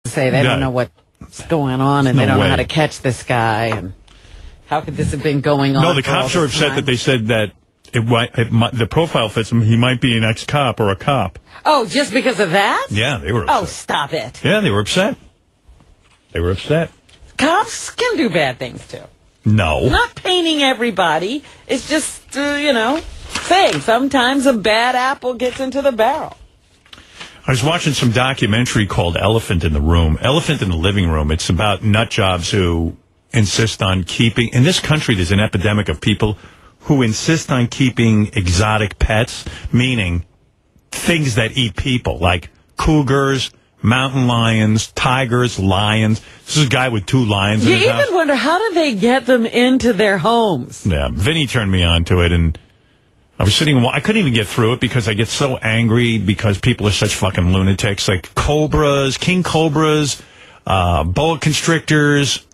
say they don't know what's going on, and they don't know how to catch this guy. And how could this have been going on? No, the cops are upset that they said that the profile fits him. He might be an ex-cop or a cop. Oh, just because of that? Yeah, they were upset. Oh, stop it. Yeah, they were upset. They were upset. Cops can do bad things, too. No. Not painting everybody. It's just, saying sometimes a bad apple gets into the barrel. I was watching some documentary called Elephant in the Room. Elephant in the Living Room. It's about nut jobs who insist on keeping... In this country, there's an epidemic of people who insist on keeping exotic pets, meaning things that eat people, like cougars, mountain lions, tigers, lions. This is a guy with 2 lions in his house. You even wonder, how do they get them into their homes? Yeah, Vinny turned me on to it, and I was sitting... I couldn't even get through it because I get so angry because people are such fucking lunatics. Like cobras, king cobras, boa constrictors...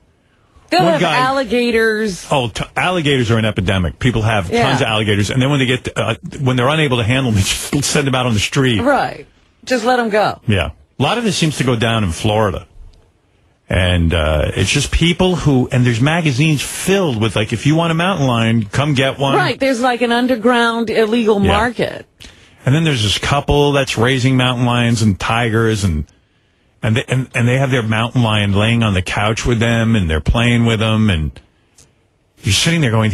They'll have alligators. Oh, alligators are an epidemic. People have tons of alligators, and then when they get when they're unable to handle them, they just send them out on the street. Right. Just let them go. Yeah. A lot of this seems to go down in Florida. And it's just people who... And there's magazines filled with, like, if you want a mountain lion, come get one. Right. There's like an underground illegal market. And then there's this couple that's raising mountain lions and tigers, and they have their mountain lion laying on the couch with them, and they're playing with them, and you're sitting there going,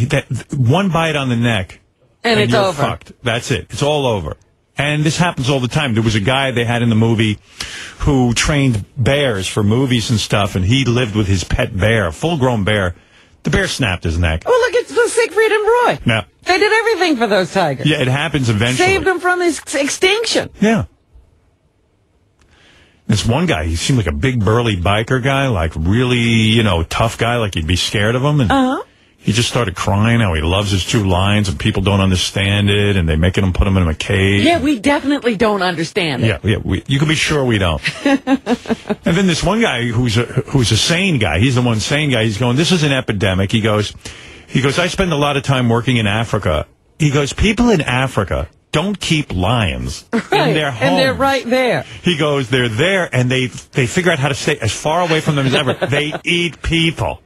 one bite on the neck, and it's you're over. Fucked. That's it. It's all over. And this happens all the time. There was a guy they had in the movie who trained bears for movies and stuff, and he lived with his pet bear, a full-grown bear. The bear snapped his neck. Oh, look, it's Siegfried and Roy. Yeah. They did everything for those tigers. Yeah, it happens eventually. Saved them from extinction. Yeah. This one guy, he seemed like a big, burly biker guy, like really, tough guy, like you'd be scared of him. And he just started crying how he loves his 2 lions, and people don't understand it, and they're making him put him in a cage. Yeah, we definitely don't understand it. Yeah, you can be sure we don't. And then this one guy who's a sane guy, he's the one sane guy, he's going, this is an epidemic. He goes, I spend a lot of time working in Africa. He goes, people in Africa don't keep lions in their homes. And they're right there. He goes, they're there, and they figure out how to stay as far away from them as ever. They eat people.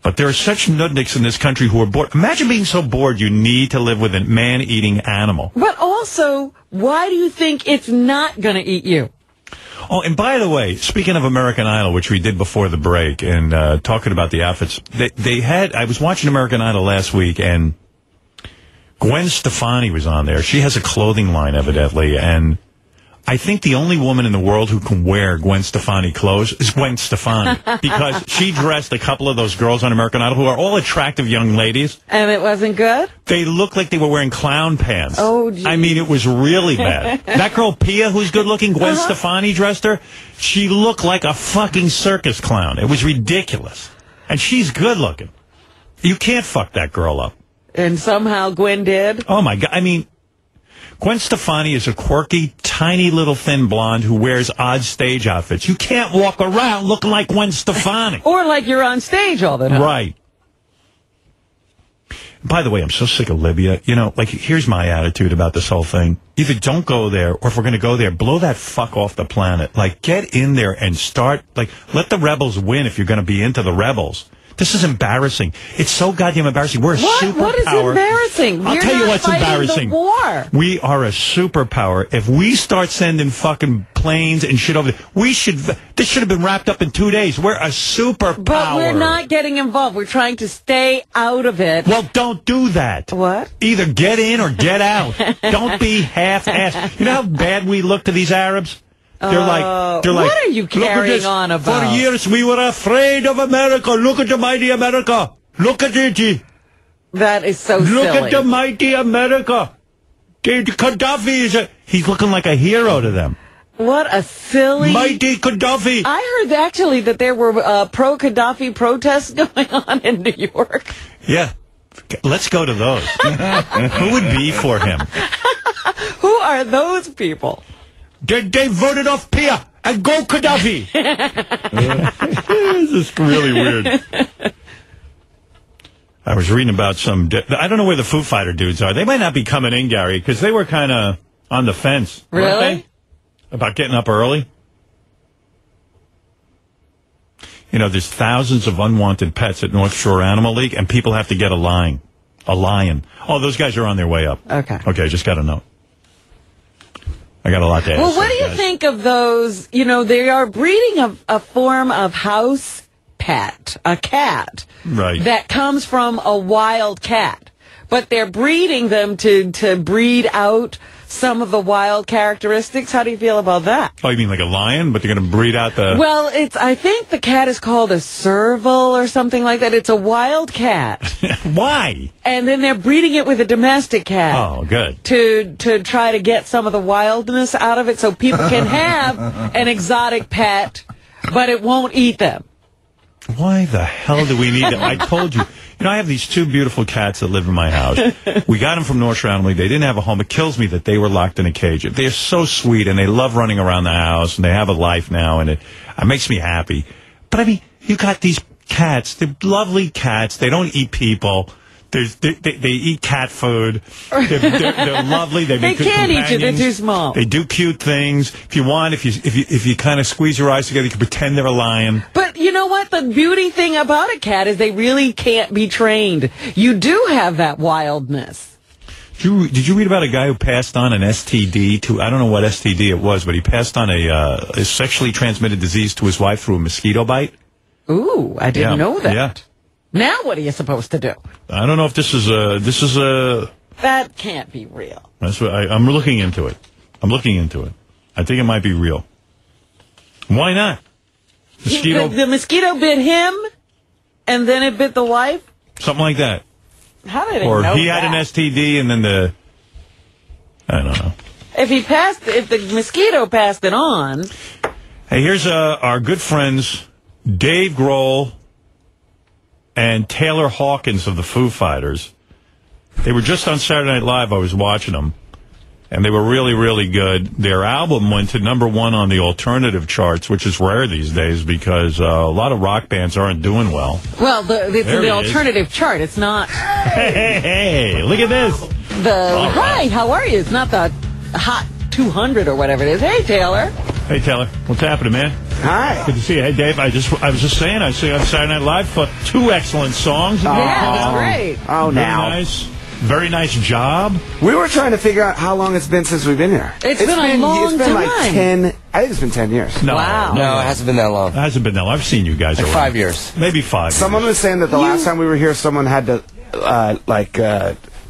But there are such nudniks in this country who are bored. Imagine being so bored you need to live with a man-eating animal. But also, why do you think it's not going to eat you? Oh, and by the way, speaking of American Idol, which we did before the break, and talking about the outfits, I was watching American Idol last week, and Gwen Stefani was on there. She has a clothing line, evidently, and I think the only woman in the world who can wear Gwen Stefani clothes is Gwen Stefani, because she dressed a couple of those girls on American Idol who are all attractive young ladies. And it wasn't good? They looked like they were wearing clown pants. Oh, geez. I mean, it was really bad. That girl, Pia, who's good-looking, Gwen Stefani dressed her. She looked like a fucking circus clown. It was ridiculous. And she's good-looking. You can't fuck that girl up. And somehow Gwen did? Oh, my God. I mean, Gwen Stefani is a quirky, tiny little thin blonde who wears odd stage outfits. You can't walk around looking like Gwen Stefani. Or like you're on stage all the time. Right. By the way, I'm so sick of Libya. Here's my attitude about this whole thing. Either don't go there, or if we're going to go there, blow that fuck off the planet. Get in there and start, let the rebels win if you're going to be into the rebels. This is embarrassing. It's so goddamn embarrassing. We're a superpower. What is embarrassing? I'll tell you what's embarrassing. The war. We are a superpower. If we start sending fucking planes and shit over there, this should have been wrapped up in 2 days. We're a superpower. But we're not getting involved. We're trying to stay out of it. Well, don't do that. What? Either get in or get out. Don't be half-assed. You know how bad we look to these Arabs? They're like, what are you carrying on about? For years, we were afraid of America. Look at the mighty America. Look at it. That is so silly. Look at the mighty America. Gaddafi he's looking like a hero to them. What a silly... Mighty Gaddafi. I heard, actually, that there were pro-Gaddafi protests going on in New York. Yeah. Let's go to those. Who would be for him? Who are those people? They voted off Pia and go Gaddafi. This is really weird. I was reading about I don't know where the Foo Fighter dudes are. They might not be coming in, Gary, because they were kind of on the fence. Really? Weren't they? About getting up early. You know, there's thousands of unwanted pets at North Shore Animal League, and people have to get a lion. Oh, those guys are on their way up. Okay, just got to know. I got a lot to ask. Well, what do you think of those? You know, they are breeding a form of house pet, a cat, right, that comes from a wild cat. But they're breeding them to breed out some of the wild characteristics. How do you feel about that? Oh, you mean like a lion, but they're going to breed out the... Well, I think the cat is called a serval or something like that. It's a wild cat. Why? And then they're breeding it with a domestic cat. Oh, good. To try to get some of the wildness out of it so people can have an exotic pet, but it won't eat them. Why the hell do we need it? I told you. You know, I have these two beautiful cats that live in my house. We got them from North Shore Animal League. They didn't have a home. It kills me that they were locked in a cage. They're so sweet, and they love running around the house, and they have a life now, and it makes me happy. But, I mean, you got these cats. They're lovely cats. They don't eat people. They eat cat food. They're lovely. They can't eat you. They're too small. They do cute things. If you want, if you kind of squeeze your eyes together, you can pretend they're a lion. But you know what? The beauty thing about a cat is they really can't be trained. You do have that wildness. Did you read about a guy who passed on an STD to, I don't know what STD it was, but he passed on a sexually transmitted disease to his wife through a mosquito bite? Ooh, I didn't know that. Yeah. Now what are you supposed to do? I don't know if this is a... That can't be real. That's what I'm looking into it. I think it might be real. Why not? Mosquito. The mosquito bit him, and then it bit the wife? Something like that. How did it know that? Or he had an STD, and then I don't know. If the mosquito passed it on... Hey, here's our good friends, Dave Grohl and Taylor Hawkins of the Foo Fighters. They were just on Saturday Night Live. I was watching them, and they were really, really good. Their album went to #1 on the alternative charts, which is rare these days because a lot of rock bands aren't doing well. Well, it's the alternative chart. It's not... Hey, look at this. Hi, how are you? It's not the Hot 200 or whatever it is. Hey, Taylor. Hey, Taylor. What's happening, man? Hi. Good to see you. Hey, Dave, I was just saying, I see on Saturday Night Live, put 2 excellent songs. Yeah, that's great. Oh, now. Very nice job. We were trying to figure out how long it's been since we've been here. It's been a long time. Like 10, I think it's been 10 years. No, wow. No, it hasn't been that long. It hasn't been that long. I've seen you guys like around. 5 years. Maybe 5 Someone was saying that the last time we were here, someone had to,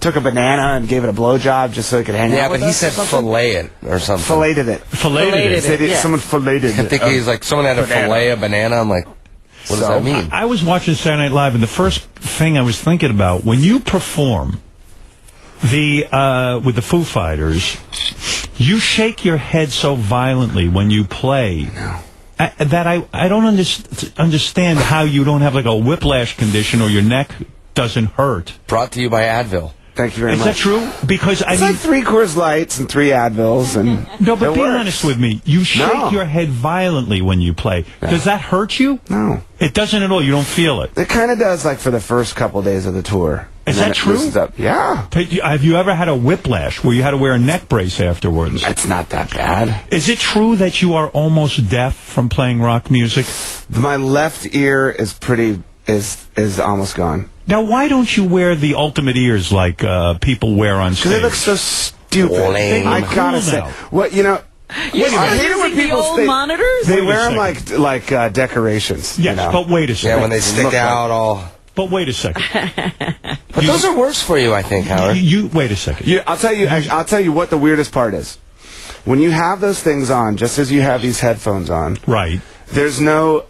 took a banana and gave it a blowjob just so it could hang out with us. Yeah, but he said fillet it or something. Filleted it. Filleted it. Yeah. Someone filleted I think he's like, someone had to fillet a banana. I'm like, what does that mean? I was watching Saturday Night Live, and the first thing I was thinking about, when you perform with the Foo Fighters, you shake your head so violently when you play that I don't understand how you don't have like a whiplash condition or your neck doesn't hurt. Brought to you by Advil. Thank you very much. Is that true? Because it's like 3 Coors Lights and 3 Advils, and no, but be honest with me. You shake your head violently when you play. Does that hurt you? No, it doesn't at all. You don't feel it. It kind of does, like for the first couple days of the tour. Is that true? Yeah. Have you ever had a whiplash where you had to wear a neck brace afterwards? It's not that bad. Is it true that you are almost deaf from playing rock music? My left ear is almost gone. Now, why don't you wear the ultimate ears like people wear on stage? Because they look so stupid. I gotta say, what you know. I hate it when people monitors. They wear them like decorations. Yes, but wait a second. Yeah, when they stick out all. But wait a second. But those are worse for you, I think, Howard. You wait a second. I'll tell you what the weirdest part is. When you have those things on, just as you have these headphones on, right? There's no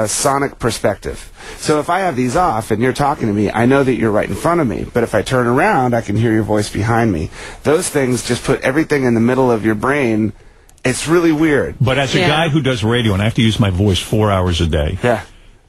sonic perspective. So if I have these off and you're talking to me, I know that you're right in front of me. But if I turn around, I can hear your voice behind me. Those things just put everything in the middle of your brain. It's really weird. But as a guy who does radio, and I have to use my voice 4 hours a day,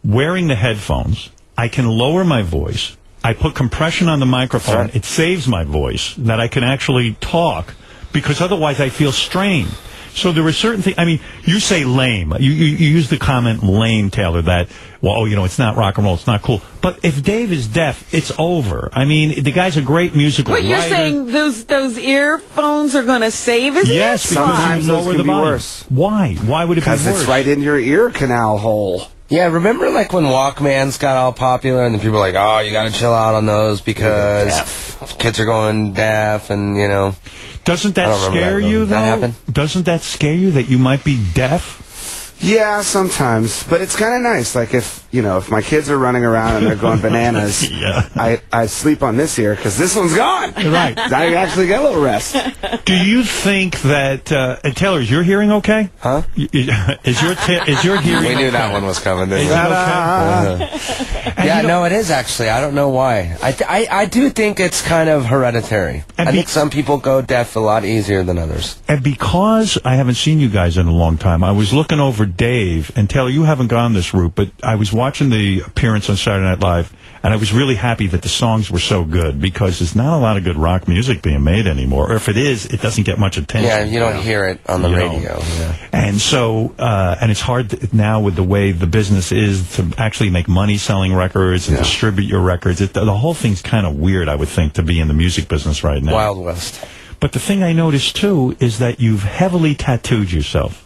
wearing the headphones, I can lower my voice. I put compression on the microphone. It saves my voice, that I can actually talk, because otherwise I feel strained. So there were certain things. I mean, you say lame. You use the comment lame, Taylor, that, well, it's not rock and roll. It's not cool. But if Dave is deaf, it's over. I mean, the guy's a great musical writer. You're saying those earphones are going to save his Yes, because sometimes you those lower can the be volume. worse. Why? Why would it be worse? Because it's right in your ear canal hole. Yeah, remember like when Walkmans got all popular and the people were like, oh, you got to chill out on those because kids are going deaf and, Doesn't that scare you, though? That happen? Doesn't that scare you that you might be deaf? Yeah, sometimes. But it's kind of nice. Like if my kids are running around and they're going bananas, I sleep on this ear because this one's gone. Right. I actually get a little rest. Do you think that, Taylor, is your hearing okay? Huh? Is your hearing We knew okay? that one was coming, didn't Is we? it okay? Yeah, no, it is actually. I don't know why. I do think it's kind of hereditary. And I think some people go deaf a lot easier than others. And because I haven't seen you guys in a long time, I was looking over Dave, and Taylor, you haven't gone this route, but I was watching the appearance on Saturday Night Live, and I was really happy that the songs were so good, because there's not a lot of good rock music being made anymore. Or if it is, it doesn't get much attention. Yeah, you don't hear it on the radio. Yeah. And so, and it's hard now with the way the business is to actually make money selling records and distribute your records. The whole thing's kind of weird, I would think, to be in the music business right now. Wild West. But the thing I noticed, too, is that you've heavily tattooed yourself.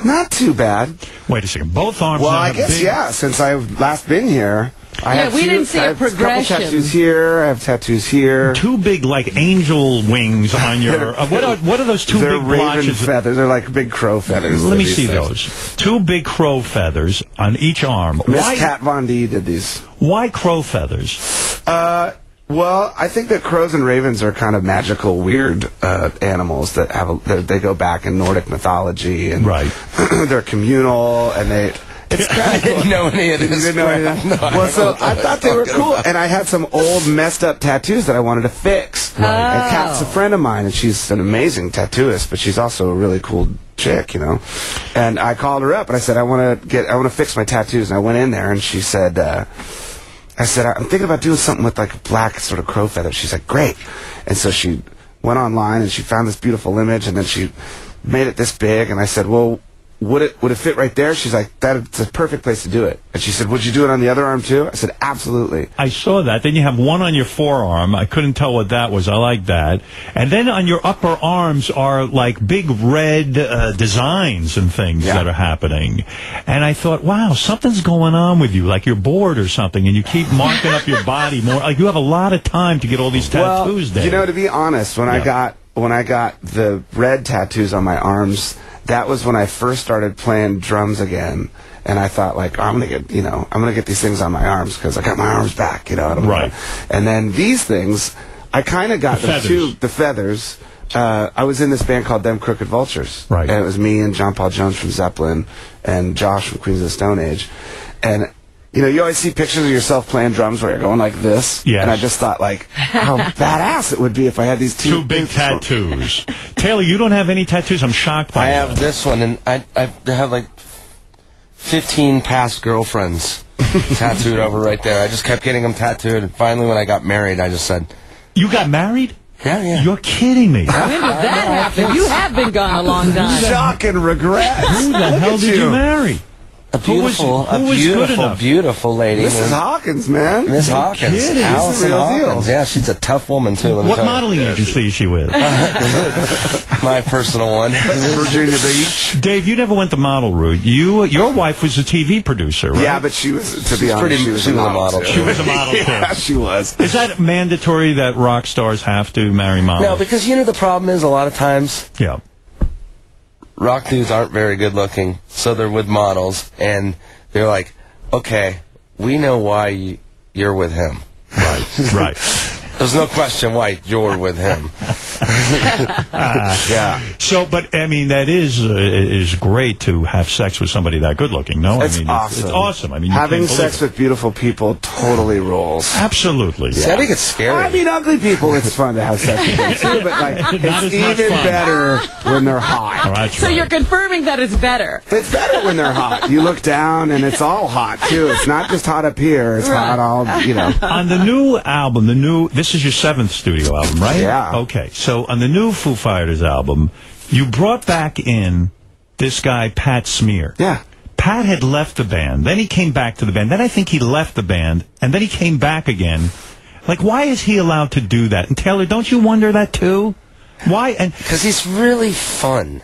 Not too bad. Wait a second. Both arms. Well, now I have guess, big... since I've last been here. we didn't see a progression. I have a couple tattoos here. I have tattoos here. Two big, like, angel wings on your... what are those two They're big raven blotches? feathers. They're like big crow feathers. Let me see those. Two big crow feathers on each arm. Miss Kat Von D did these. Why crow feathers? Well, I think that crows and ravens are kind of magical, weird animals that they go back in Nordic mythology, and they're communal, and it's kind of I didn't know any of this. You didn't know any of that? Well, so I thought they were cool, and I had some old messed up tattoos that I wanted to fix. And Kat's a friend of mine, and she's an amazing tattooist, but she's also a really cool chick, And I called her up, and I said, I want to fix my tattoos, and I went in there, and she said. I said, I'm thinking about doing something with like a black sort of crow feather. She's like, great. And so she went online and she found this beautiful image, and then she made it this big. And I said, well, would it fit right there? She's like, that's a perfect place to do it. And she said, would you do it on the other arm too? I said, absolutely. I saw that. Then you have one on your forearm. I couldn't tell what that was. I like that. And then on your upper arms are like big red designs and things that are happening. And I thought, wow, something's going on with you. Like you're bored or something, and you keep marking up your body more. Like you have a lot of time to get all these tattoos Well, done. to be honest, when I got the red tattoos on my arms, that was when I first started playing drums again, and I thought, like, I'm gonna get these things on my arms because I got my arms back, Right. And then these things, I kind of got the feathers. I was in this band called Them Crooked Vultures, right? And it was me and John Paul Jones from Zeppelin and Josh from Queens of the Stone Age, and. You always see pictures of yourself playing drums where you're going like this. Yes. And I just thought, like, how badass it would be if I had these two big tattoos. Taylor, you don't have any tattoos? I'm shocked by that. I have this one, and I have like 15 past girlfriends tattooed over right there. I just kept getting them tattooed, and finally when I got married, I just said... You got married? Yeah. You're kidding me. When did that happen? You have been gone a long time. Shock and regret. Who the hell did you marry? A beautiful lady. Mrs. Hawkins, man. Miss Hawkins. Kidding. Allison Real Hawkins. deal. Yeah, she's a tough woman, too. What modeling agency is she with? My personal one. Virginia Beach. Dave, you never went the model route. Your wife was a TV producer, right? Yeah, but she was, to be honest, she was a model. She was a model, too. Yeah, she was. Is that mandatory that rock stars have to marry models? No, because the problem is a lot of times... Yeah. Rock dudes aren't very good looking, so they're with models, and they're like, okay, we know why you're with him. Right. There's no question why you're with him. Yeah. So, but I mean, that is great to have sex with somebody that good looking. No, It's I mean, awesome. It's awesome. I mean, having sex with beautiful people totally rolls. Absolutely. See, I think it's scary. I mean, ugly people, it's fun to have sex with them too, but like, Not it's as much even fun. better when they're hot. All right, So you're confirming that it's better. It's better when they're hot. You look down and it's all hot too. It's not just hot up here. It's hot all, On the new album, this is your 7th studio album, right? Yeah. Okay, so on the new Foo Fighters album, You brought back in this guy, Pat Smear. Yeah. Pat had left the band. Then he came back to the band. Then I think he left the band. And then he came back again. Like, why is he allowed to do that? And Taylor, don't you wonder that too? Why? And because he's really fun.